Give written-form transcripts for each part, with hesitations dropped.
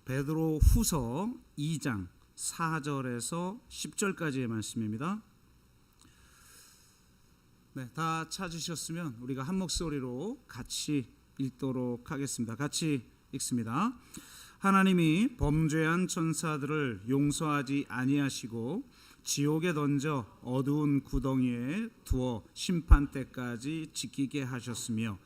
베드로 후서 2장 4절에서 10절까지의 말씀입니다. 네, 다 찾으셨으면 우리가 한 목소리로 같이 읽도록 하겠습니다. 같이 읽습니다. 하나님이 범죄한 천사들을 용서하지 아니하시고 지옥에 던져 어두운 구덩이에 두어 심판 때까지 지키게 하셨으며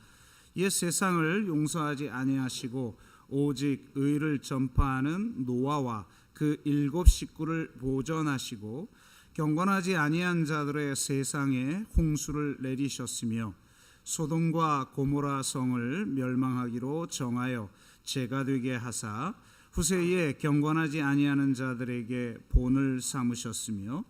옛 세상을 용서하지 아니하시고 오직 의를 전파하는 노아와 그 7 식구를 보존하시고 경건하지 아니한 자들의 세상에 홍수를 내리셨으며 소돔과 고모라 성을 멸망하기로 정하여 재가 되게 하사 후세에 경건하지 아니하는 자들에게 본을 삼으셨으며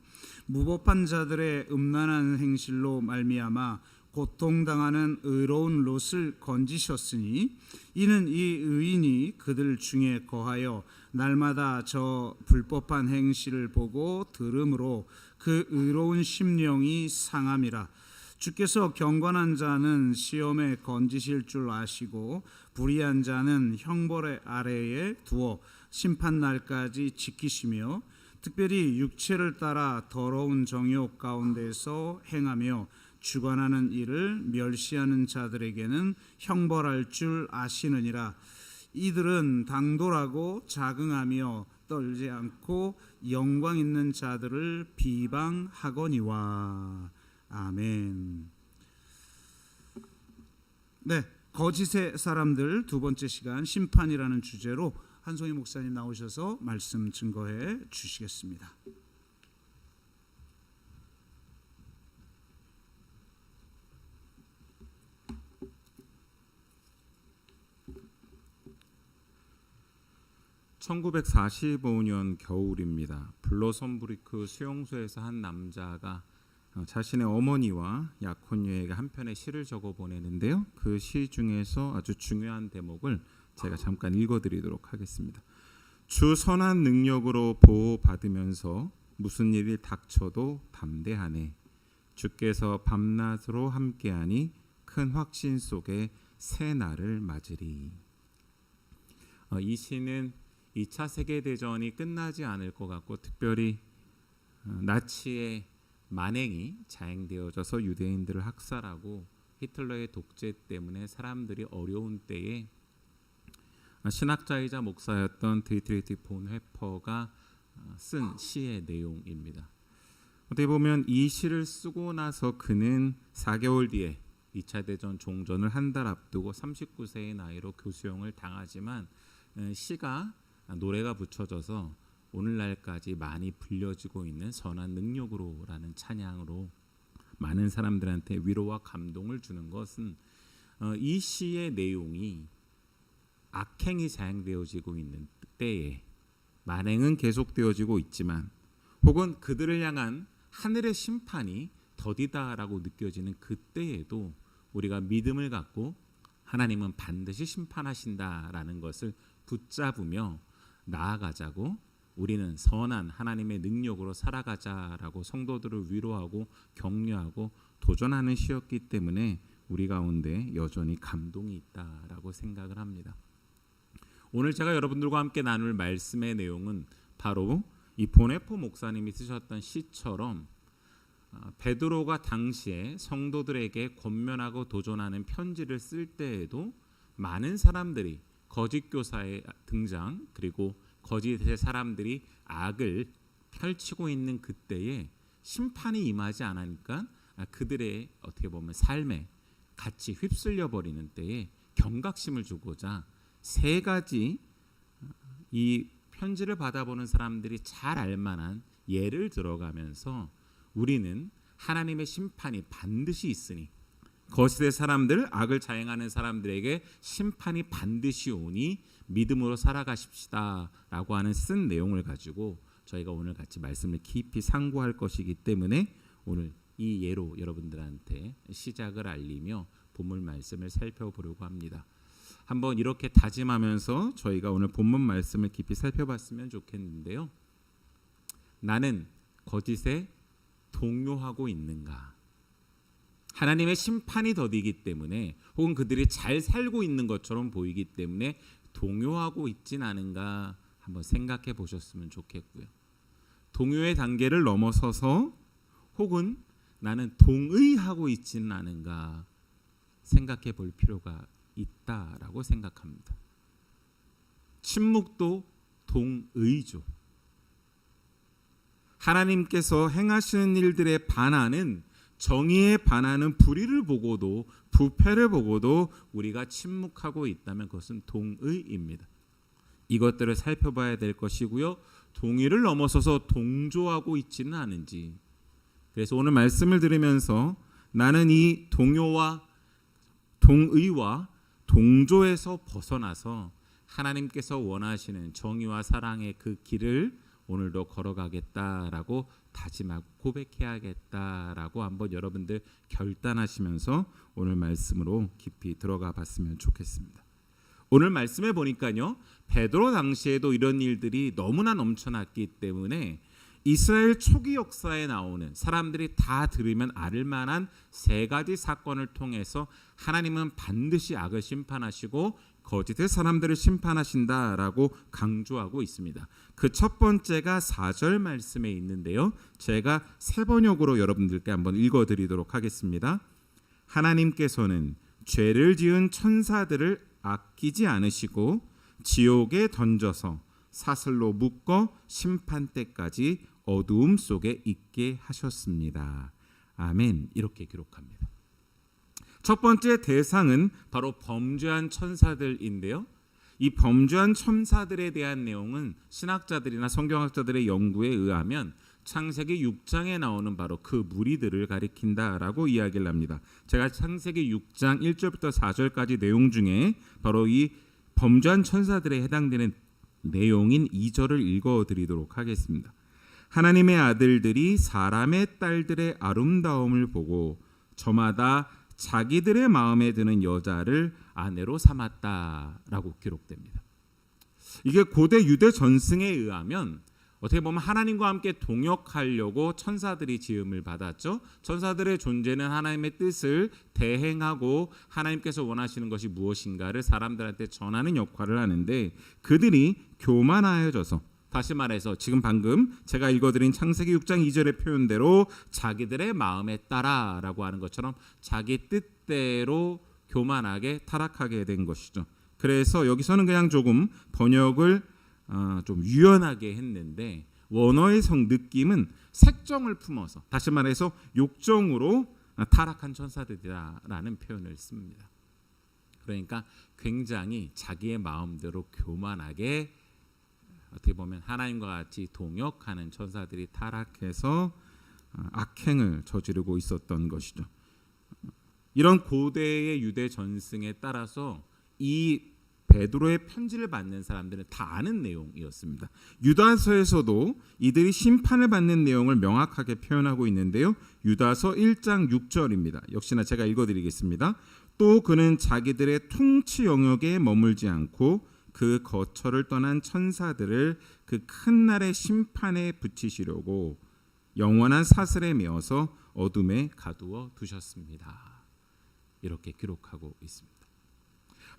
무법한 자들의 음란한 행실로 말미암아 고통당하는 의로운 롯을 건지셨으니 이는 이 의인이 그들 중에 거하여 날마다 저 불법한 행실을 보고 들음으로 그 의로운 심령이 상함이라. 주께서 경건한 자는 시험에 건지실 줄 아시고 불의한 자는 형벌의 아래에 두어 심판날까지 지키시며 특별히 육체를 따라 더러운 정욕 가운데서 행하며 주관하는 일을 멸시하는 자들에게는 형벌할 줄 아시느니라. 이들은 당돌하고 자긍하며 떨지 않고 영광 있는 자들을 비방하거니와. 아멘. 네, 거짓의 사람들 두 번째 시간 심판이라는 주제로 한송희 목사님 나오셔서 말씀 증거해 주시겠습니다. (1945년) 겨울입니다. 블로섬브리크 수용소에서 한 남자가 자신의 어머니와 약혼녀에게 한 편의 시를 적어 보내는데요. 그 시 중에서 아주 중요한 대목을 제가 잠깐 읽어드리도록 하겠습니다. 주 선한 능력으로 보호받으면서 무슨 일이 닥쳐도 담대하네. 주께서 밤낮으로 함께하니 큰 확신 속에 새 날을 맞으리. 이 시는 2차 세계대전이 끝나지 않을 것 같고 특별히 나치의 만행이 자행되어져서 유대인들을 학살하고 히틀러의 독재 때문에 사람들이 어려운 때에 신학자이자 목사였던 디트리히 본회퍼가 쓴 시의 내용입니다. 어떻게 보면 이 시를 쓰고 나서 그는 4개월 뒤에 2차 대전 종전을 한 달 앞두고 39세의 나이로 교수형을 당하지만 시가 노래가 붙여져서 오늘날까지 많이 불려지고 있는 선한 능력으로라는 찬양으로 많은 사람들한테 위로와 감동을 주는 것은 이 시의 내용이 악행이 자행되어지고 있는 때에 만행은 계속되어지고 있지만 혹은 그들을 향한 하늘의 심판이 더디다라고 느껴지는 그때에도 우리가 믿음을 갖고 하나님은 반드시 심판하신다라는 것을 붙잡으며 나아가자고, 우리는 선한 하나님의 능력으로 살아가자라고 성도들을 위로하고 격려하고 도전하는 시였기 때문에 우리 가운데 여전히 감동이 있다라고 생각을 합니다. 오늘 제가 여러분들과 함께 나눌 말씀의 내용은 바로 이 본회퍼 목사님이 쓰셨던 시처럼 베드로가 당시에 성도들에게 권면하고 도전하는 편지를 쓸 때에도 많은 사람들이 거짓 교사의 등장, 그리고 거짓의 사람들이 악을 펼치고 있는 그때에 심판이 임하지 않으니까 그들의 어떻게 보면 삶에 같이 휩쓸려 버리는 때에 경각심을 주고자 3가지 이 편지를 받아보는 사람들이 잘 알만한 예를 들어가면서 우리는 하나님의 심판이 반드시 있으니 거짓의 사람들, 악을 자행하는 사람들에게 심판이 반드시 오니 믿음으로 살아가십시다 라고 하는 쓴 내용을 가지고 저희가 오늘 같이 말씀을 깊이 상고할 것이기 때문에 오늘 이 예로 여러분들한테 시작을 알리며 본문 말씀을 살펴보려고 합니다. 한번 이렇게 다짐하면서 저희가 오늘 본문 말씀을 깊이 살펴봤으면 좋겠는데요. 나는 거짓에 동요하고 있는가? 하나님의 심판이 더디기 때문에 혹은 그들이 잘 살고 있는 것처럼 보이기 때문에 동요하고 있진 않은가 한번 생각해 보셨으면 좋겠고요. 동요의 단계를 넘어서서 혹은 나는 동의하고 있지는 않은가 생각해 볼 필요가 있다라고 생각합니다. 침묵도 동의죠. 하나님께서 행하시는 일들에 반하는, 정의에 반하는 불의를 보고도, 부패를 보고도 우리가 침묵하고 있다면 그것은 동의입니다. 이것들을 살펴봐야 될 것이고요. 동의를 넘어서서 동조하고 있지는 않은지. 그래서 오늘 말씀을 들으면서 나는 이 동요와 동의와 동조에서 벗어나서 하나님께서 원하시는 정의와 사랑의 그 길을 오늘도 걸어가겠다라고 다짐하고 고백해야겠다라고 한번 여러분들 결단하시면서 오늘 말씀으로 깊이 들어가 봤으면 좋겠습니다. 오늘 말씀에 보니까요, 베드로 당시에도 이런 일들이 너무나 넘쳐났기 때문에 이스라엘 초기 역사에 나오는 사람들이 다 들으면 알 만한 세 가지 사건을 통해서 하나님은 반드시 악을 심판하시고 거짓의 사람들을 심판하신다라고 강조하고 있습니다. 그 첫 번째가 4절 말씀에 있는데요. 제가 세 번역으로 여러분들께 한번 읽어드리도록 하겠습니다. 하나님께서는 죄를 지은 천사들을 아끼지 않으시고 지옥에 던져서 사슬로 묶어 심판 때까지 어두움 속에 있게 하셨습니다. 아멘. 이렇게 기록합니다. 첫 번째 대상은 바로 범죄한 천사들인데요. 이 범죄한 천사들에 대한 내용은 신학자들이나 성경학자들의 연구에 의하면 창세기 6장에 나오는 바로 그 무리들을 가리킨다라고 이야기를 합니다. 제가 창세기 6장 1절부터 4절까지 내용 중에 바로 이 범죄한 천사들에 해당되는 내용인 2절을 읽어드리도록 하겠습니다. 하나님의 아들들이 사람의 딸들의 아름다움을 보고 저마다 자기들의 마음에 드는 여자를 아내로 삼았다라고 기록됩니다. 이게 고대 유대 전승에 의하면 어떻게 보면 하나님과 함께 동역하려고 천사들이 지음을 받았죠. 천사들의 존재는 하나님의 뜻을 대행하고 하나님께서 원하시는 것이 무엇인가를 사람들한테 전하는 역할을 하는데, 그들이 교만하여져서, 다시 말해서 지금 방금 제가 읽어드린 창세기 6장 2절의 표현대로 자기들의 마음에 따라라고 하는 것처럼 자기 뜻대로 교만하게 타락하게 된 것이죠. 그래서 여기서는 그냥 조금 번역을 좀 유연하게 했는데, 원어의 느낌은 색정을 품어서, 다시 말해서 욕정으로 타락한 천사들이라는 표현을 씁니다. 그러니까 굉장히 자기의 마음대로 교만하게, 어떻게 보면 하나님과 같이 동역하는 천사들이 타락해서 악행을 저지르고 있었던 것이죠. 이런 고대의 유대 전승에 따라서 이 베드로의 편지를 받는 사람들은 다 아는 내용이었습니다. 유다서에서도 이들이 심판을 받는 내용을 명확하게 표현하고 있는데요. 유다서 1장 6절입니다. 역시나 제가 읽어드리겠습니다. 또 그는 자기들의 통치 영역에 머물지 않고 그 거처를 떠난 천사들을 그 큰 날의 심판에 붙이시려고 영원한 사슬에 메어서 어둠에 가두어 두셨습니다. 이렇게 기록하고 있습니다.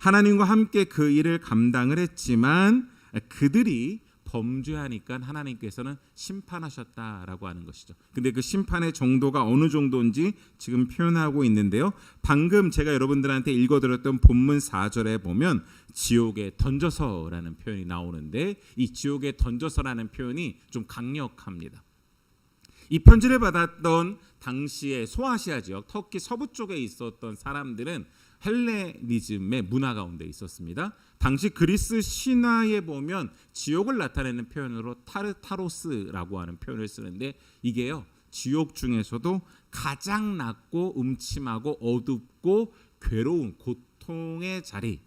하나님과 함께 그 일을 감당을 했지만 그들이 범죄하니까 하나님께서는 심판하셨다라고 하는 것이죠. 근데 그 심판의 정도가 어느 정도인지 지금 표현하고 있는데요. 방금 제가 여러분들한테 읽어드렸던 본문 4절에 보면 지옥에 던져서라는 표현이 나오는데, 이 지옥에 던져서라는 표현이 좀 강력합니다. 이 편지를 받았던 당시의 소아시아 지역, 터키 서부 쪽에 있었던 사람들은 헬레니즘의 문화 가운데 있었습니다. 당시 그리스 신화에 보면 지옥을 나타내는 표현으로 타르타로스라고 하는 표현을 쓰는데, 이게요, 지옥 중에서도 가장 낮고 음침하고 어둡고 괴로운 고통의 자리,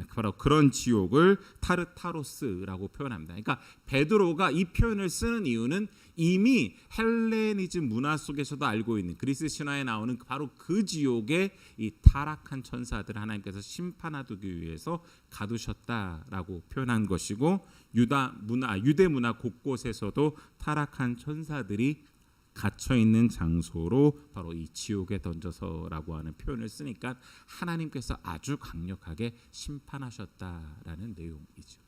바로 그런 지옥을 타르타로스라고 표현합니다. 그러니까 베드로가 이 표현을 쓰는 이유는 이미 헬레니즘 문화 속에서도 알고 있는 그리스 신화에 나오는 바로 그 지옥에 이 타락한 천사들을 하나님께서 심판하기 위해서 가두셨다라고 표현한 것이고, 유대 문화 곳곳에서도 타락한 천사들이 갇혀 있는 장소로 바로 이 지옥에 던져서라고 하는 표현을 쓰니까 하나님께서 아주 강력하게 심판하셨다라는 내용이죠.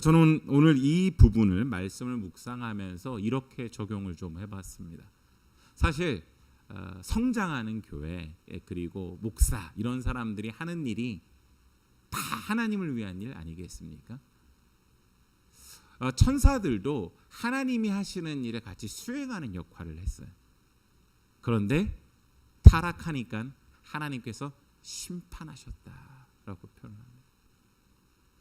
저는 오늘 이 부분을 말씀을 묵상하면서 이렇게 적용을 좀 해봤습니다. 사실 성장하는 교회 그리고 목사 이런 사람들이 하는 일이 다 하나님을 위한 일 아니겠습니까? 천사들도 하나님이 하시는 일에 같이 수행하는 역할을 했어요. 그런데 타락하니까 하나님께서 심판하셨다라고 표현합니다.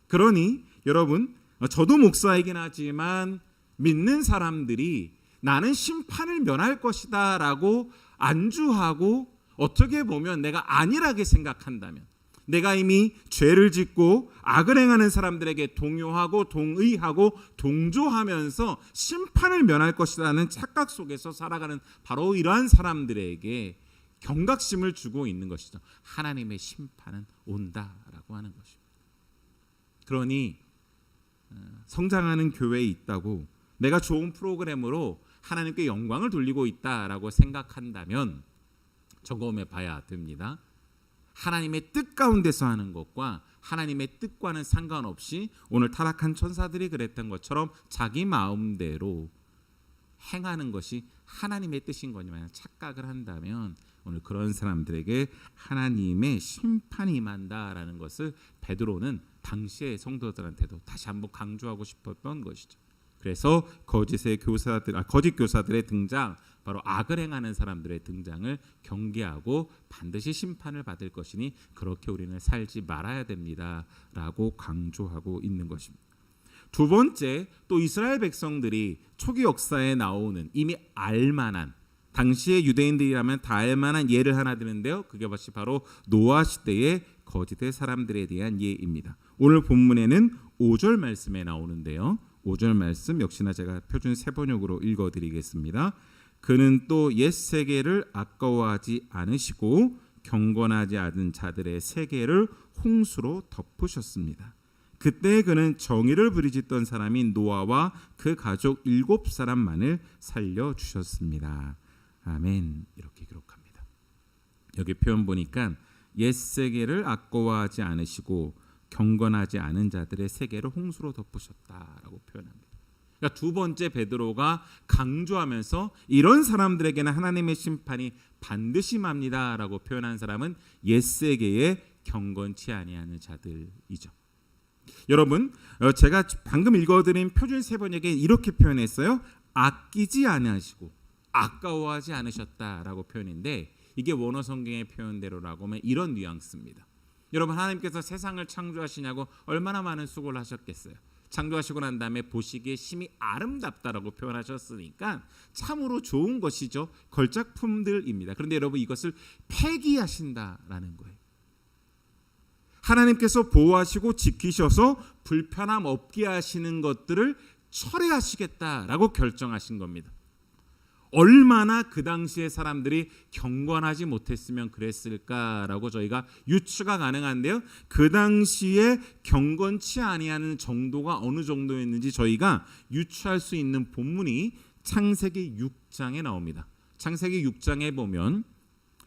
그러니 여러분, 저도 목사이긴 하지만 믿는 사람들이 나는 심판을 면할 것이다 라고 안주하고 어떻게 보면 내가 안일하게 생각한다면, 내가 이미 죄를 짓고 악을 행하는 사람들에게 동요하고 동의하고 동조하면서 심판을 면할 것이라는 착각 속에서 살아가는 바로 이러한 사람들에게 경각심을 주고 있는 것이죠. 하나님의 심판은 온다라고 하는 것입니다. 그러니 성장하는 교회에 있다고 내가 좋은 프로그램으로 하나님께 영광을 돌리고 있다라고 생각한다면 점검해 봐야 됩니다. 하나님의 뜻 가운데서 하는 것과 하나님의 뜻과는 상관없이 오늘 타락한 천사들이 그랬던 것처럼 자기 마음대로 행하는 것이 하나님의 뜻인 거냐면 착각을 한다면 오늘 그런 사람들에게 하나님의 심판이 임한다라는 것을 베드로는 당시의 성도들한테도 다시 한번 강조하고 싶었던 것이죠. 그래서 거짓 교사들의 등장, 바로 악을 행하는 사람들의 등장을 경계하고 반드시 심판을 받을 것이니 그렇게 우리는 살지 말아야 됩니다라고 강조하고 있는 것입니다. 두 번째, 또 이스라엘 백성들이 초기 역사에 나오는 이미 알만한, 당시의 유대인들이라면 다 알만한 예를 하나 드는데요. 그게 바로 노아 시대의 거짓의 사람들에 대한 예입니다. 오늘 본문에는 5절 말씀에 나오는데요. 5절 말씀 역시나 제가 표준 세번역으로 읽어드리겠습니다. 그는 또 옛 세계를 아까워하지 않으시고 경건하지 않은 자들의 세계를 홍수로 덮으셨습니다. 그때 그는 정의를 부리짖던 사람인 노아와 그 가족 7사람만을 살려주셨습니다. 아멘. 이렇게 기록합니다. 여기 표현 보니까 옛 세계를 아까워하지 않으시고 경건하지 않은 자들의 세계를 홍수로 덮으셨다라고 표현합니다. 그러니까 두 번째 베드로가 강조하면서 이런 사람들에게는 하나님의 심판이 반드시 맙니다라고 표현한 사람은 옛 세계에 경건치 아니하는 자들이죠. 여러분, 제가 방금 읽어드린 표준 세번역에 이렇게 표현했어요. 아끼지 아니하시고 아까워하지 않으셨다라고 표현인데 이게 원어 성경의 표현대로라고 하면 이런 뉘앙스입니다. 여러분, 하나님께서 세상을 창조하시냐고 얼마나 많은 수고를 하셨겠어요. 창조하시고 난 다음에 보시기에 심히 아름답다라고 표현하셨으니까 참으로 좋은 것이죠. 걸작품들입니다. 그런데 여러분, 이것을 폐기하신다라는 거예요. 하나님께서 보호하시고 지키셔서 불편함 없게 하시는 것들을 철회하시겠다라고 결정하신 겁니다. 얼마나 그 당시의 사람들이 경건하지 못했으면 그랬을까라고 저희가 유추가 가능한데요. 그 당시에 경건치 아니하는 정도가 어느 정도였는지 저희가 유추할 수 있는 본문이 창세기 6장에 나옵니다. 창세기 6장에 보면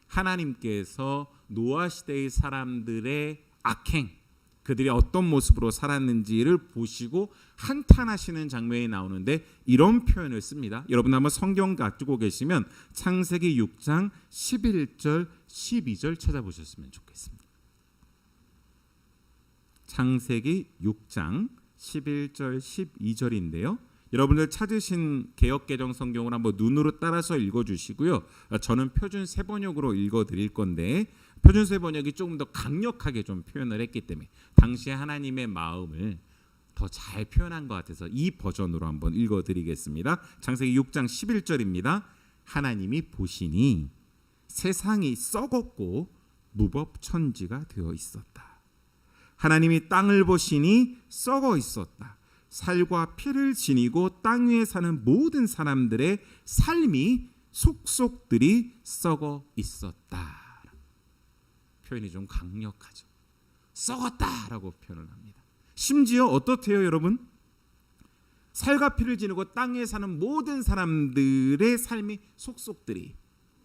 하나님께서 노아 시대의 사람들의 악행, 그들이 어떤 모습으로 살았는지를 보시고 한탄하시는 장면이 나오는데 이런 표현을 씁니다. 여러분 한번 성경 가지고 계시면 창세기 6장 11절 12절 찾아보셨으면 좋겠습니다. 창세기 6장 11절 12절인데요. 여러분들 찾으신 개역개정 성경을 한번 눈으로 따라서 읽어주시고요. 저는 표준 세번역으로 읽어드릴 건데 표준 세번역이 조금 더 강력하게 좀 표현을 했기 때문에 당시에 하나님의 마음을 더 잘 표현한 것 같아서 이 버전으로 한번 읽어드리겠습니다. 창세기 6장 11절입니다. 하나님이 보시니 세상이 썩었고 무법천지가 되어 있었다. 하나님이 땅을 보시니 썩어 있었다. 살과 피를 지니고 땅 위에 사는 모든 사람들의 삶이 속속들이 썩어 있었다. 표현이 좀 강력하죠. 썩었다라고 표현을 합니다. 심지어 어떻대요, 여러분? 살과 피를 지니고 땅에 사는 모든 사람들의 삶이 속속들이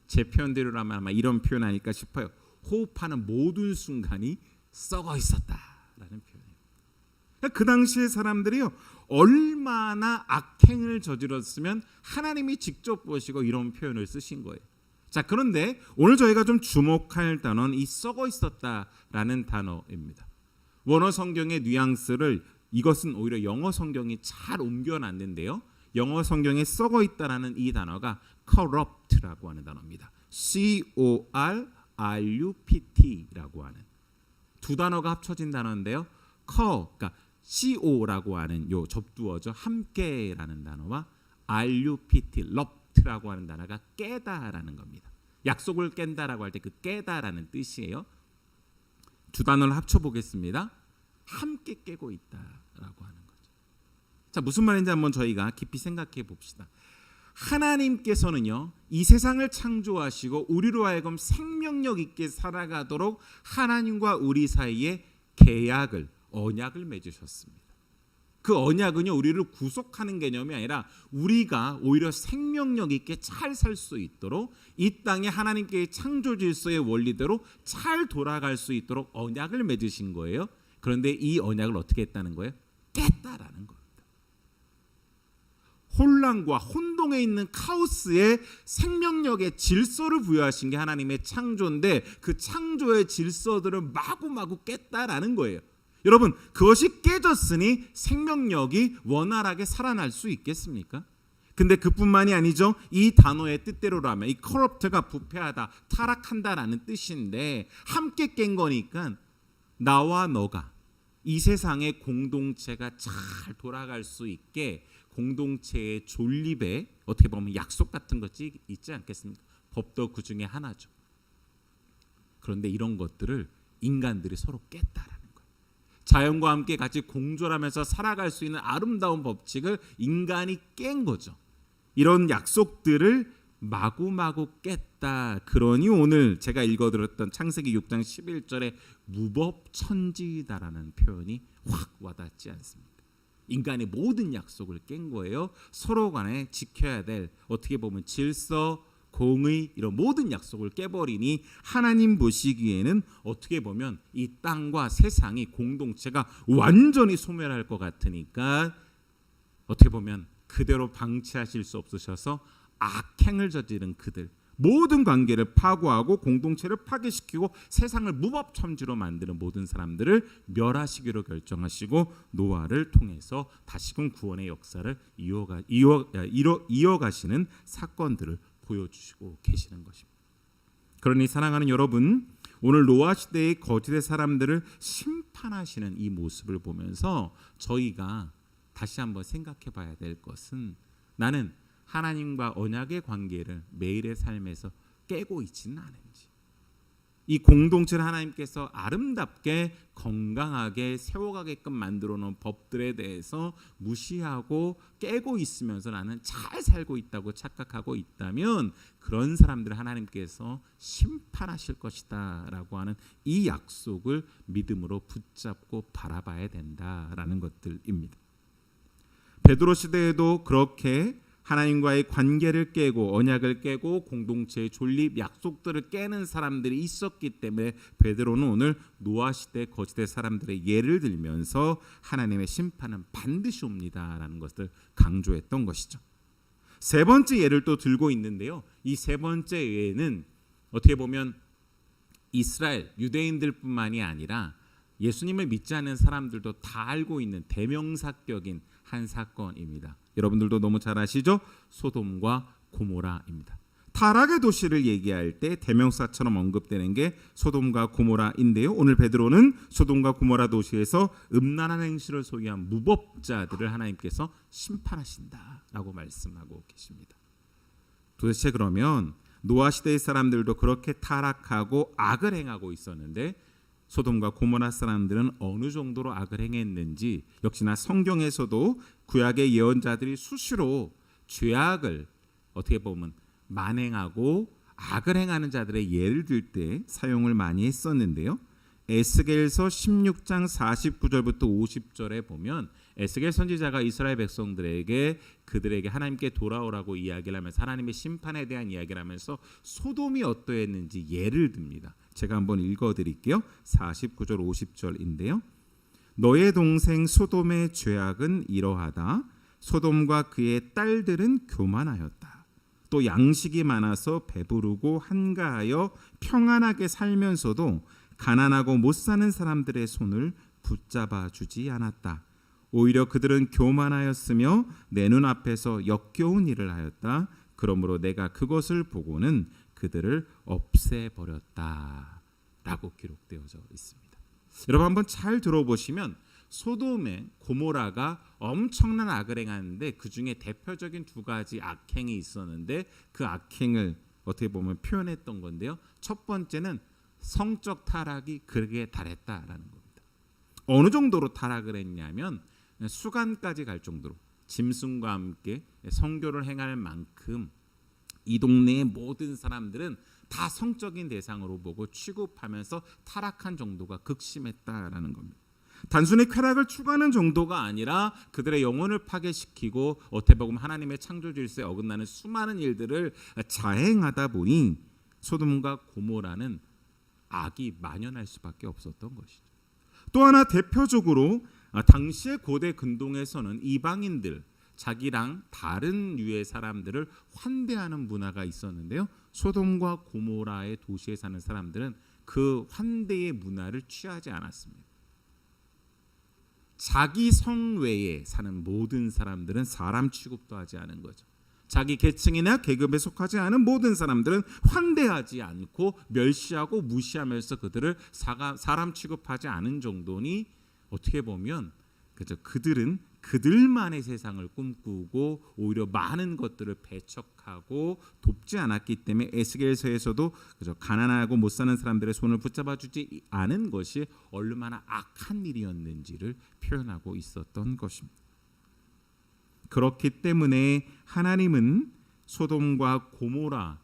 제 표현대로라면 아마 이런 표현 아닐까 싶어요. 호흡하는 모든 순간이 썩어 있었다라는 표현이에요. 그 당시의 사람들이요 얼마나 악행을 저질렀으면 하나님이 직접 보시고 이런 표현을 쓰신 거예요. 자, 그런데 오늘 저희가 좀 주목할 단어는 이 썩어 있었다라는 단어입니다. 원어 성경의 뉘앙스를 이것은 오히려 영어 성경이 잘 옮겨놨는데요. 영어 성경에 썩어 있다라는 이 단어가 corrupt라고 하는 단어입니다. corrupt라고 하는 두 단어가 합쳐진 단어인데요. 그러니까 co라고 하는 요 접두어죠. 함께라는 단어와 rupt라고 하는 단어가 깨다라는 겁니다. 약속을 깬다라고 할 때 그 깨다라는 뜻이에요. 두 단어를 합쳐 보겠습니다. 함께 깨고 있다라고 하는 거죠. 자, 무슨 말인지 한번 저희가 깊이 생각해 봅시다. 하나님께서는요 이 세상을 창조하시고 우리로 하여금 생명력 있게 살아가도록 하나님과 우리 사이에 계약을 언약을 맺으셨습니다. 그 언약은요 우리를 구속하는 개념이 아니라 우리가 오히려 생명력 있게 잘 살 수 있도록 이 땅에 하나님께의 창조 질서의 원리대로 잘 돌아갈 수 있도록 언약을 맺으신 거예요. 그런데 이 언약을 어떻게 했다는 거예요? 깼다라는 겁니다. 혼란과 혼동에 있는 카오스에 생명력의 질서를 부여하신 게 하나님의 창조인데 그 창조의 질서들을 마구마구 깼다라는 거예요. 여러분, 그것이 깨졌으니 생명력이 원활하게 살아날 수 있겠습니까? 근데 그뿐만이 아니죠. 이 단어의 뜻대로라면 이 corrupt가 부패하다, 타락한다라는 뜻인데 함께 깬 거니까 나와 너가 이 세상의 공동체가 잘 돌아갈 수 있게 공동체의 존립에 어떻게 보면 약속 같은 것이 있지 않겠습니까? 법도 그 중에 하나죠. 그런데 이런 것들을 인간들이 서로 깼다라는 거예요. 자연과 함께 같이 공존하면서 살아갈 수 있는 아름다운 법칙을 인간이 깬 거죠. 이런 약속들을 마구마구 깼다. 그러니 오늘 제가 읽어드렸던 창세기 6장 11절에 무법천지다라는 표현이 확 와닿지 않습니까? 인간의 모든 약속을 깬 거예요. 서로 간에 지켜야 될 어떻게 보면 질서, 공의 이런 모든 약속을 깨버리니 하나님 보시기에는 어떻게 보면 이 땅과 세상이 공동체가 완전히 소멸할 것 같으니까 어떻게 보면 그대로 방치하실 수 없으셔서 악행을 저지른 그들 모든 관계를 파고하고 공동체를 파괴시키고 세상을 무법천지로 만드는 모든 사람들을 멸하시기로 결정하시고 노아를 통해서 다시금 구원의 역사를 이어가시는 사건들을 보여주시고 계시는 것입니다. 그러니 사랑하는 여러분, 오늘 노아 시대의 거짓의 사람들을 심판하시는 이 모습을 보면서 저희가 다시 한번 생각해 봐야 될 것은 나는 하나님과 언약의 관계를 매일의 삶에서 깨고 있지는 않은지, 이 공동체를 하나님께서 아름답게 건강하게 세워가게끔 만들어 놓은 법들에 대해서 무시하고 깨고 있으면서 나는 잘 살고 있다고 착각하고 있다면 그런 사람들을 하나님께서 심판하실 것이다 라고 하는 이 약속을 믿음으로 붙잡고 바라봐야 된다라는 것들입니다. 베드로 시대에도 그렇게 하나님과의 관계를 깨고 언약을 깨고 공동체의 존립 약속들을 깨는 사람들이 있었기 때문에 베드로는 오늘 노아 시대 거짓의 사람들의 예를 들면서 하나님의 심판은 반드시 옵니다라는 것을 강조했던 것이죠. 세 번째 예를 또 들고 있는데요. 이 세 번째 예는 어떻게 보면 이스라엘 유대인들뿐만이 아니라 예수님을 믿지 않는 사람들도 다 알고 있는 대명사격인 한 사건입니다. 여러분들도 너무 잘 아시죠? 소돔과 고모라입니다. 타락의 도시를 얘기할 때 대명사처럼 언급되는 게 소돔과 고모라인데요. 오늘 베드로는 소돔과 고모라 도시에서 음란한 행실을 소유한 무법자들을 하나님께서 심판하신다라고 말씀하고 계십니다. 도대체 그러면 노아 시대의 사람들도 그렇게 타락하고 악을 행하고 있었는데 소돔과 고모라 사람들은 어느 정도로 악을 행했는지 역시나 성경에서도 구약의 예언자들이 수시로 죄악을 어떻게 보면 만행하고 악을 행하는 자들의 예를 들 때 사용을 많이 했었는데요. 에스겔서 16장 49절부터 50절에 보면 에스겔 선지자가 이스라엘 백성들에게 그들에게 하나님께 돌아오라고 이야기를 하면서 하나님의 심판에 대한 이야기를 하면서 소돔이 어떠했는지 예를 듭니다. 제가 한번 읽어드릴게요. 49절 50절인데요. 너의 동생 소돔의 죄악은 이러하다. 소돔과 그의 딸들은 교만하였다. 또 양식이 많아서 배부르고 한가하여 평안하게 살면서도 가난하고 못 사는 사람들의 손을 붙잡아 주지 않았다. 오히려 그들은 교만하였으며 내 눈앞에서 역겨운 일을 하였다. 그러므로 내가 그것을 보고는 그들을 없애버렸다. 라고 기록되어져 있습니다. 여러분 한번 잘 들어보시면 소돔의 고모라가 엄청난 악을 행하는데 그 중에 대표적인 두 가지 악행이 있었는데 그 악행을 어떻게 보면 표현했던 건데요. 첫 번째는 성적 타락이 극에 달했다라는 겁니다. 어느 정도로 타락을 했냐면 수간까지 갈 정도로 짐승과 함께 성교를 행할 만큼 이 동네의 모든 사람들은 다 성적인 대상으로 보고 취급하면서 타락한 정도가 극심했다라는 겁니다. 단순히 쾌락을 추구하는 정도가 아니라 그들의 영혼을 파괴시키고 어떻게 보면 하나님의 창조 질서에 어긋나는 수많은 일들을 자행하다 보니 소돔과 고모라는 악이 만연할 수밖에 없었던 것이죠. 또 하나 대표적으로 당시의 고대 근동에서는 이방인들, 자기랑 다른 유의 사람들을 환대하는 문화가 있었는데요. 소돔과 고모라의 도시에 사는 사람들은 그 환대의 문화를 취하지 않았습니다. 자기 성 외에 사는 모든 사람들은 사람 취급도 하지 않은 거죠. 자기 계층이나 계급에 속하지 않은 모든 사람들은 환대하지 않고 멸시하고 무시하면서 그들을 사람 취급하지 않은 정도니 어떻게 보면 그들은 그들만의 세상을 꿈꾸고 오히려 많은 것들을 배척하고 돕지 않았기 때문에 에스겔서에서도 가난하고 못 사는 사람들의 손을 붙잡아 주지 않은 것이 얼마나 악한 일이었는지를 표현하고 있었던 것입니다. 그렇기 때문에 하나님은 소돔과 고모라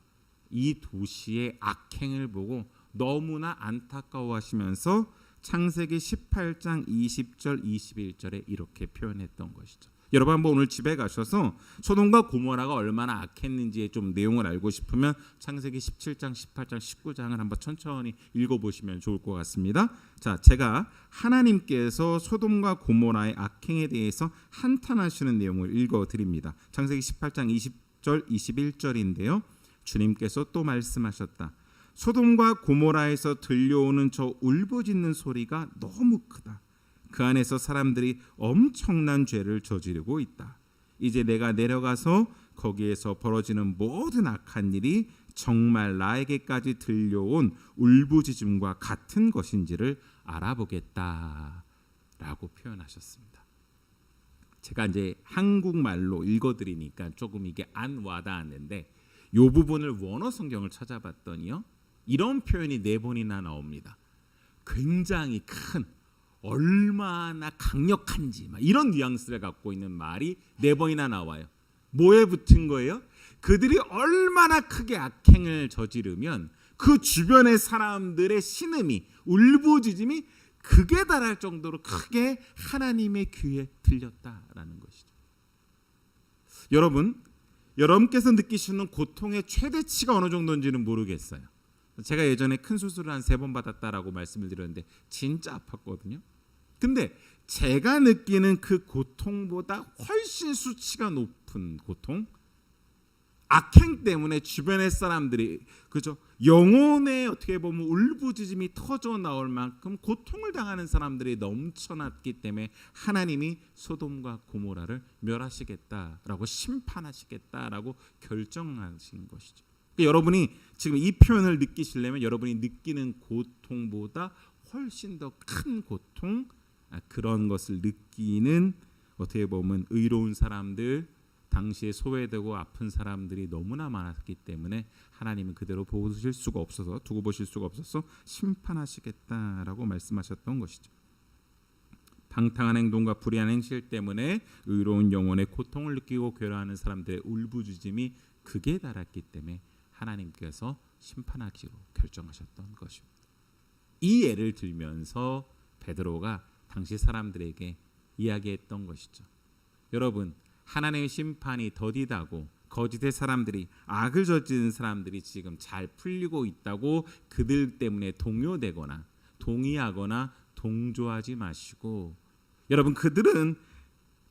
이 도시의 악행을 보고 너무나 안타까워하시면서 창세기 18장 20절 21절에 이렇게 표현했던 것이죠. 여러분 한번 오늘 집에 가셔서 소돔과 고모라가 얼마나 악했는지의 좀 내용을 알고 싶으면 창세기 17장, 18장, 19장을 한번 천천히 읽어보시면 좋을 것 같습니다. 자, 제가 하나님께서 소돔과 고모라의 악행에 대해서 한탄하시는 내용을 읽어드립니다. 창세기 18장 20절, 21절인데요. 주님께서 또 말씀하셨다. 소돔과 고모라에서 들려오는 저 울부짖는 소리가 너무 크다. 그 안에서 사람들이 엄청난 죄를 저지르고 있다. 이제 내가 내려가서 거기에서 벌어지는 모든 악한 일이 정말 나에게까지 들려온 울부짖음과 같은 것인지를 알아보겠다 라고 표현하셨습니다. 제가 이제 한국말로 읽어드리니까 조금 이게 안 와닿았는데 이 부분을 원어 성경을 찾아봤더니요. 이런 표현이 4번이나 나옵니다. 굉장히 큰, 얼마나 강력한지 이런 뉘앙스를 갖고 있는 말이 4번이나 나와요. 뭐에 붙은 거예요? 그들이 얼마나 크게 악행을 저지르면 그 주변의 사람들의 신음이, 울부짖음이 극에 달할 정도로 크게 하나님의 귀에 들렸다라는 것이죠. 여러분께서 느끼시는 고통의 최대치가 어느 정도인지는 모르겠어요. 제가 예전에 큰 수술을 한 3번 받았다라고 말씀을 드렸는데 진짜 아팠거든요. 근데 제가 느끼는 그 고통보다 훨씬 수치가 높은 고통, 악행 때문에 주변의 사람들이 영혼에 어떻게 보면 울부짖음이 터져 나올 만큼 고통을 당하는 사람들이 넘쳐났기 때문에 하나님이 소돔과 고모라를 멸하시겠다라고 심판하시겠다라고 결정하신 것이죠. 여러분이 지금 이 표현을 느끼시려면 여러분이 느끼는 고통보다 훨씬 더 큰 고통, 그런 것을 느끼는 어떻게 보면 의로운 사람들, 당시에 소외되고 아픈 사람들이 너무나 많았기 때문에 하나님은 그대로 두고 보실 수가 없어서 심판하시겠다라고 말씀하셨던 것이죠. 방탕한 행동과 불의한 행실 때문에 의로운 영혼의 고통을 느끼고 괴로워하는 사람들의 울부짖음이 극에 달했기 때문에 하나님께서 심판하기로 결정하셨던 것입니다. 이 예를 들면서 베드로가 당시 사람들에게 이야기했던 것이죠. 여러분, 하나님의 심판이 더디다고 거짓의 사람들이, 악을 저지른 사람들이 지금 잘 풀리고 있다고 그들 때문에 동요되거나 동의하거나 동조하지 마시고, 여러분, 그들은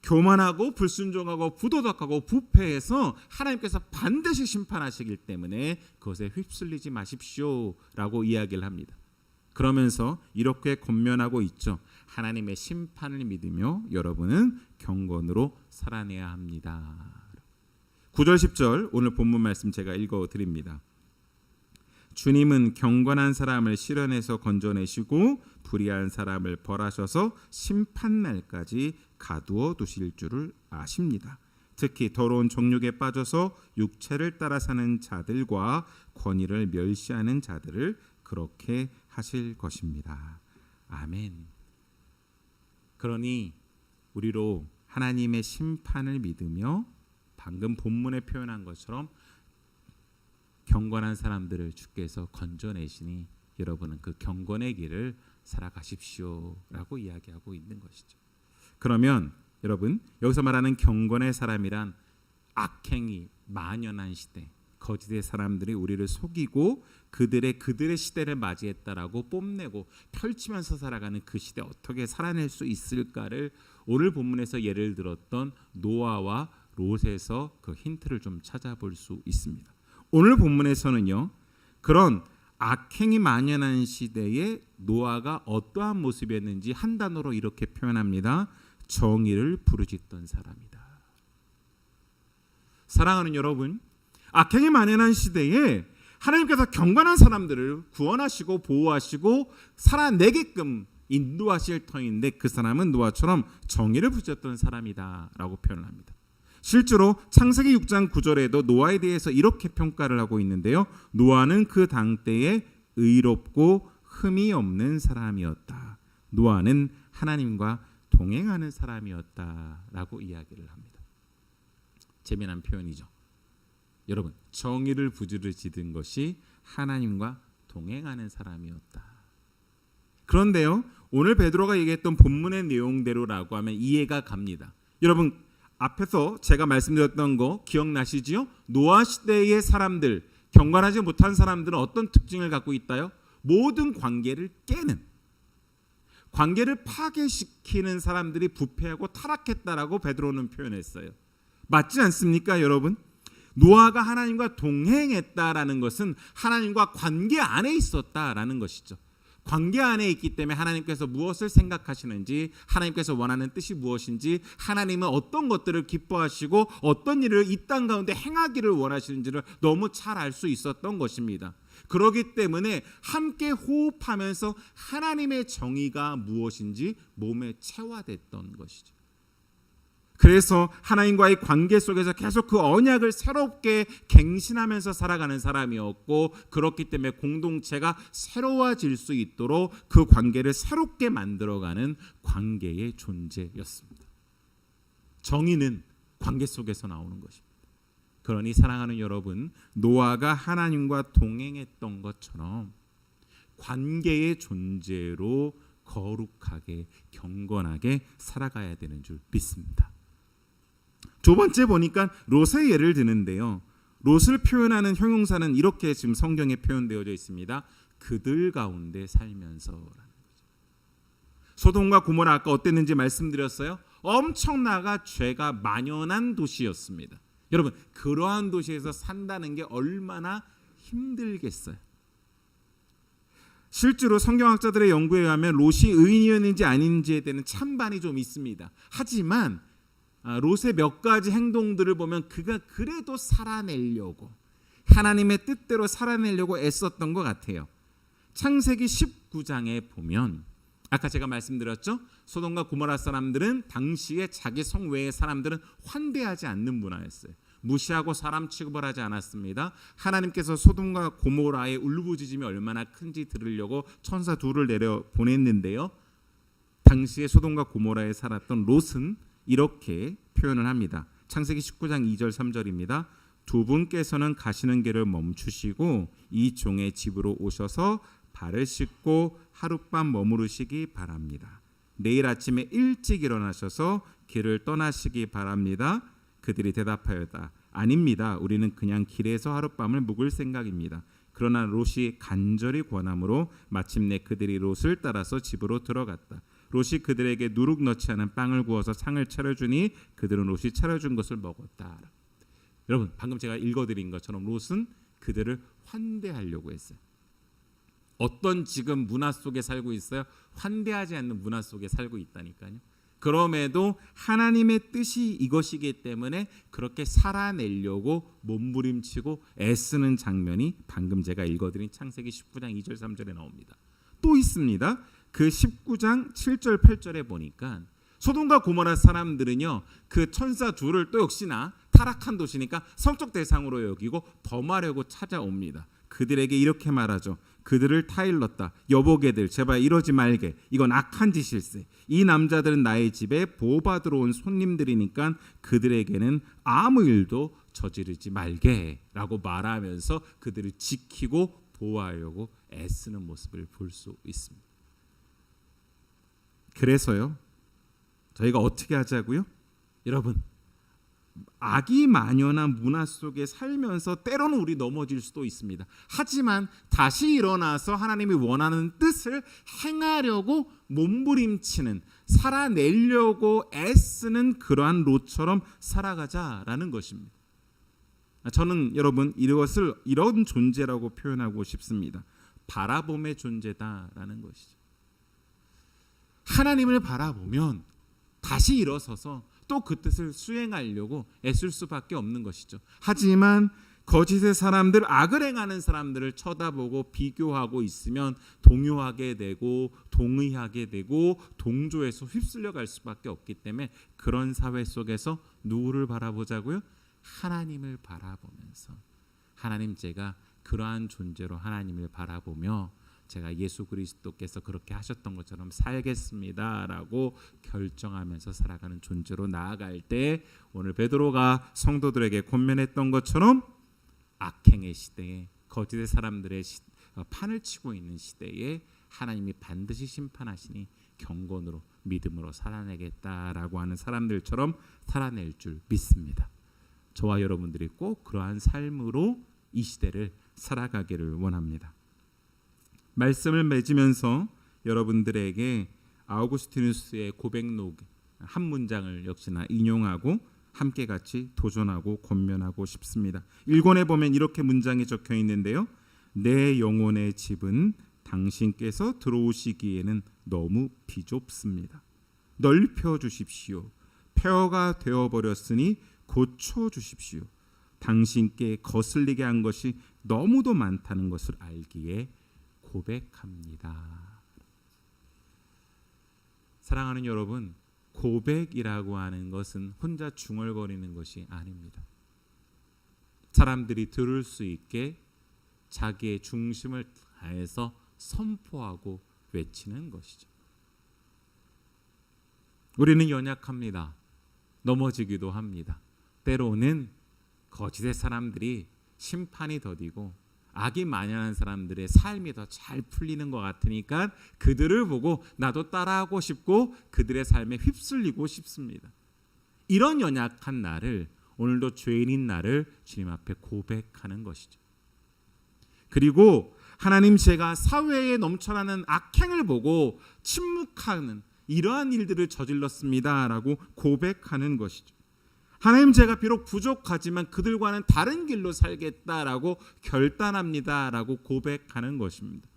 교만하고 불순종하고 부도덕하고 부패해서 하나님께서 반드시 심판하시기 때문에 그것에 휩쓸리지 마십시오라고 이야기를 합니다. 그러면서 이렇게 권면하고 있죠. 하나님의 심판을 믿으며 여러분은 경건으로 살아내야 합니다. 9절 10절 오늘 본문 말씀 제가 읽어드립니다. 주님은 경건한 사람을 시련에서 건져내시고 불의한 사람을 벌하셔서 심판날까지 가두어 두실 줄을 아십니다. 특히 더러운 정욕에 빠져서 육체를 따라 사는 자들과 권위를 멸시하는 자들을 그렇게 하실 것입니다. 아멘. 그러니 우리로 하나님의 심판을 믿으며 방금 본문에 표현한 것처럼 경건한 사람들을 주께서 건져내시니 여러분은 그 경건의 길을 살아가십시오라고 이야기하고 있는 것이죠. 그러면 여러분, 여기서 말하는 경건의 사람이란 악행이 만연한 시대, 거짓의 사람들이 우리를 속이고 그들의 시대를 맞이했다라고 뽐내고 펼치면서 살아가는 그 시대 어떻게 살아낼 수 있을까를 오늘 본문에서 예를 들었던 노아와 롯에서 그 힌트를 좀 찾아볼 수 있습니다. 오늘 본문에서는요, 그런 악행이 만연한 시대에 노아가 어떠한 모습이었는지 한 단어로 이렇게 표현합니다. 정의를 부르짖던 사람이다. 사랑하는 여러분, 악행이 만연한 시대에 하나님께서 경건한 사람들을 구원하시고 보호하시고 살아내게끔 인도하실 터인데 그 사람은 노아처럼 정의를 부르짖던 사람이다라고 표현을 합니다. 실제로 창세기 6장 9절에도 노아에 대해서 이렇게 평가를 하고 있는데요. 노아는 그 당대에 의롭고 흠이 없는 사람이었다. 노아는 하나님과 동행하는 사람이었다라고 이야기를 합니다. 재미난 표현이죠. 여러분, 정의를 부르짖은 것이 하나님과 동행하는 사람이었다. 그런데요, 오늘 베드로가 얘기했던 본문의 내용대로라고 하면 이해가 갑니다. 여러분, 앞에서 제가 말씀드렸던 거 기억나시지요? 노아 시대의 사람들, 경건하지 못한 사람들은 어떤 특징을 갖고 있다요? 모든 관계를 깨는, 관계를 파괴시키는 사람들이 부패하고 타락했다라고 베드로는 표현했어요. 맞지 않습니까, 여러분? 노아가 하나님과 동행했다라는 것은 하나님과 관계 안에 있었다라는 것이죠. 관계 안에 있기 때문에 하나님께서 무엇을 생각하시는지, 하나님께서 원하는 뜻이 무엇인지, 하나님은 어떤 것들을 기뻐하시고 어떤 일을 이 땅 가운데 행하기를 원하시는지를 너무 잘 알 수 있었던 것입니다. 그렇기 때문에 함께 호흡하면서 하나님의 정의가 무엇인지 몸에 체화됐던 것이죠. 그래서 하나님과의 관계 속에서 계속 그 언약을 새롭게 갱신하면서 살아가는 사람이었고, 그렇기 때문에 공동체가 새로워질 수 있도록 그 관계를 새롭게 만들어가는 관계의 존재였습니다. 정의는 관계 속에서 나오는 것입니다. 그러니 사랑하는 여러분, 노아가 하나님과 동행했던 것처럼 관계의 존재로 거룩하게 경건하게 살아가야 되는 줄 믿습니다. 두 번째 보니까 롯의 예를 드는데요. 롯을 표현하는 형용사는 이렇게 지금 성경에 표현되어져 있습니다. 그들 가운데 살면서라는 거죠. 소돔과 고모라 아까 어땠는지 말씀드렸어요. 엄청나가 죄가 만연한 도시였습니다. 여러분, 그러한 도시에서 산다는 게 얼마나 힘들겠어요. 실제로 성경학자들의 연구에 의하면 롯이 의인이었는지 아닌지에 대한 찬반이 좀 있습니다. 하지만 롯의 몇 가지 행동들을 보면 그가 그래도 살아내려고, 하나님의 뜻대로 살아내려고 애썼던 것 같아요. 창세기 19장에 보면 아까 제가 말씀드렸죠. 소돔과 고모라 사람들은 당시에 자기 성 외의 사람들은 환대하지 않는 문화였어요. 무시하고 사람 취급을 하지 않았습니다. 하나님께서 소돔과 고모라의 울부짖음이 얼마나 큰지 들으려고 천사 둘을 내려 보냈는데요. 당시에 소돔과 고모라에 살았던 롯은 이렇게 표현을 합니다. 창세기 19장 2절 3절입니다. 두 분께서는 가시는 길을 멈추시고 이 종의 집으로 오셔서 발을 씻고 하룻밤 머무르시기 바랍니다. 내일 아침에 일찍 일어나셔서 길을 떠나시기 바랍니다. 그들이 대답하였다. 아닙니다. 우리는 그냥 길에서 하룻밤을 묵을 생각입니다. 그러나 롯이 간절히 권함으로 마침내 그들이 롯을 따라서 집으로 들어갔다. 롯이 그들에게 누룩 넣지 않은 빵을 구워서 상을 차려주니 그들은 롯이 차려준 것을 먹었다. 여러분, 방금 제가 읽어드린 것처럼 롯은 그들을 환대하려고 했어요. 어떤 지금 문화 속에 살고 있어요? 환대하지 않는 문화 속에 살고 있다니까요. 그럼에도 하나님의 뜻이 이것이기 때문에 그렇게 살아내려고 몸부림치고 애쓰는 장면이 방금 제가 읽어드린 창세기 19장 2절 3절에 나옵니다. 또 있습니다. 그 19장 7절 8절에 보니까 소돔과 고모라 사람들은요, 그 천사 둘을 또 역시나 타락한 도시니까 성적 대상으로 여기고 범하려고 찾아옵니다. 그들에게 이렇게 말하죠. 그들을 타일렀다. 여보게들, 제발 이러지 말게. 이건 악한 짓일세. 이 남자들은 나의 집에 보호받으러 온 손님들이니까 그들에게는 아무 일도 저지르지 말게 라고 말하면서 그들을 지키고 보호하려고 애쓰는 모습을 볼 수 있습니다. 그래서요, 저희가 어떻게 하자고요? 여러분, 악이 만연한 문화 속에 살면서 때로는 우리 넘어질 수도 있습니다. 하지만 다시 일어나서 하나님이 원하는 뜻을 행하려고 몸부림치는, 살아내려고 애쓰는 그러한 롯처럼 살아가자라는 것입니다. 저는 여러분 이것을 이런 존재라고 표현하고 싶습니다. 바라봄의 존재다라는 것이죠. 하나님을 바라보면 다시 일어서서 또 그 뜻을 수행하려고 애쓸 수밖에 없는 것이죠. 하지만 거짓의 사람들, 악을 행하는 사람들을 쳐다보고 비교하고 있으면 동요하게 되고 동의하게 되고 동조해서 휩쓸려 갈 수밖에 없기 때문에 그런 사회 속에서 누구를 바라보자고요? 하나님을 바라보면서, 하나님, 제가 그러한 존재로 하나님을 바라보며 제가 예수 그리스도께서 그렇게 하셨던 것처럼 살겠습니다라고 결정하면서 살아가는 존재로 나아갈 때, 오늘 베드로가 성도들에게 권면했던 것처럼 악행의 시대에, 거짓의 사람들의 판을 치고 있는 시대에 하나님이 반드시 심판하시니 경건으로 믿음으로 살아내겠다라고 하는 사람들처럼 살아낼 줄 믿습니다. 저와 여러분들이 꼭 그러한 삶으로 이 시대를 살아가기를 원합니다. 말씀을 맺으면서 여러분들에게 아우구스티누스의 고백록 한 문장을 역시나 인용하고 함께 같이 도전하고 권면하고 싶습니다. 1권에 보면 이렇게 문장이 적혀 있는데요. 내 영혼의 집은 당신께서 들어오시기에는 너무 비좁습니다. 넓혀 주십시오. 폐허가 되어버렸으니 고쳐 주십시오. 당신께 거슬리게 한 것이 너무도 많다는 것을 알기에 고백합니다. 사랑하는 여러분, 고백이라고 하는 것은 혼자 중얼거리는 것이 아닙니다. 사람들이 들을 수 있게 자기의 중심을 다해서 선포하고 외치는 것이죠. 우리는 연약합니다. 넘어지기도 합니다. 때로는 거짓의 사람들이 심판이 더디고 악이 만연한 사람들의 삶이 더 잘 풀리는 것 같으니까 그들을 보고 나도 따라하고 싶고 그들의 삶에 휩쓸리고 싶습니다. 이런 연약한 나를, 오늘도 죄인인 나를 주님 앞에 고백하는 것이죠. 그리고 하나님, 제가 사회에 넘쳐나는 악행을 보고 침묵하는 이러한 일들을 저질렀습니다라고 고백하는 것이죠. 하나님, 제가 비록 부족하지만 그들과는 다른 길로 살겠다라고 결단합니다라고 고백하는 것입니다.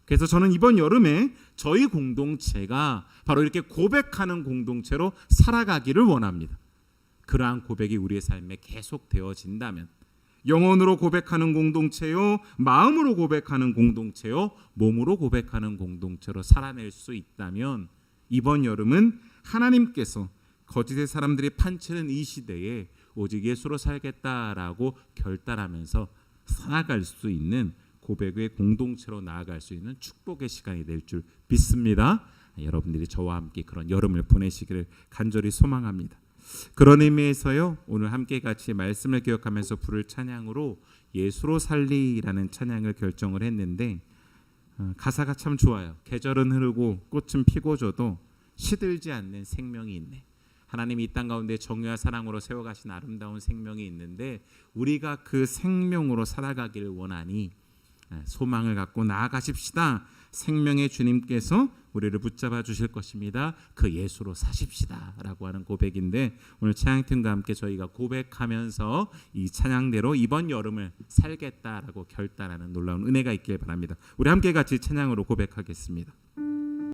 그래서 저는 이번 여름에 저희 공동체가 바로 이렇게 고백하는 공동체로 살아가기를 원합니다. 그러한 고백이 우리의 삶에 계속 되어진다면, 영혼으로 고백하는 공동체요, 마음으로 고백하는 공동체요, 몸으로 고백하는 공동체로 살아낼 수 있다면 이번 여름은 하나님께서 거짓의 사람들이 판치는 이 시대에 오직 예수로 살겠다라고 결단하면서 살아갈 수 있는 고백의 공동체로 나아갈 수 있는 축복의 시간이 될 줄 믿습니다. 여러분들이 저와 함께 그런 여름을 보내시기를 간절히 소망합니다. 그런 의미에서요, 오늘 함께 같이 말씀을 기억하면서 부를 찬양으로 예수로 살리라는 찬양을 결정을 했는데, 가사가 참 좋아요. 계절은 흐르고 꽃은 피고 져도 시들지 않는 생명이 있네. 하나님이 이 땅 가운데 정의와 사랑으로 세워가신 아름다운 생명이 있는데 우리가 그 생명으로 살아가기를 원하니 소망을 갖고 나아가십시다. 생명의 주님께서 우리를 붙잡아 주실 것입니다. 그 예수로 사십시다 라고 하는 고백인데, 오늘 찬양팀과 함께 저희가 고백하면서 이 찬양대로 이번 여름을 살겠다라고 결단하는 놀라운 은혜가 있길 바랍니다. 우리 함께 같이 찬양으로 고백하겠습니다.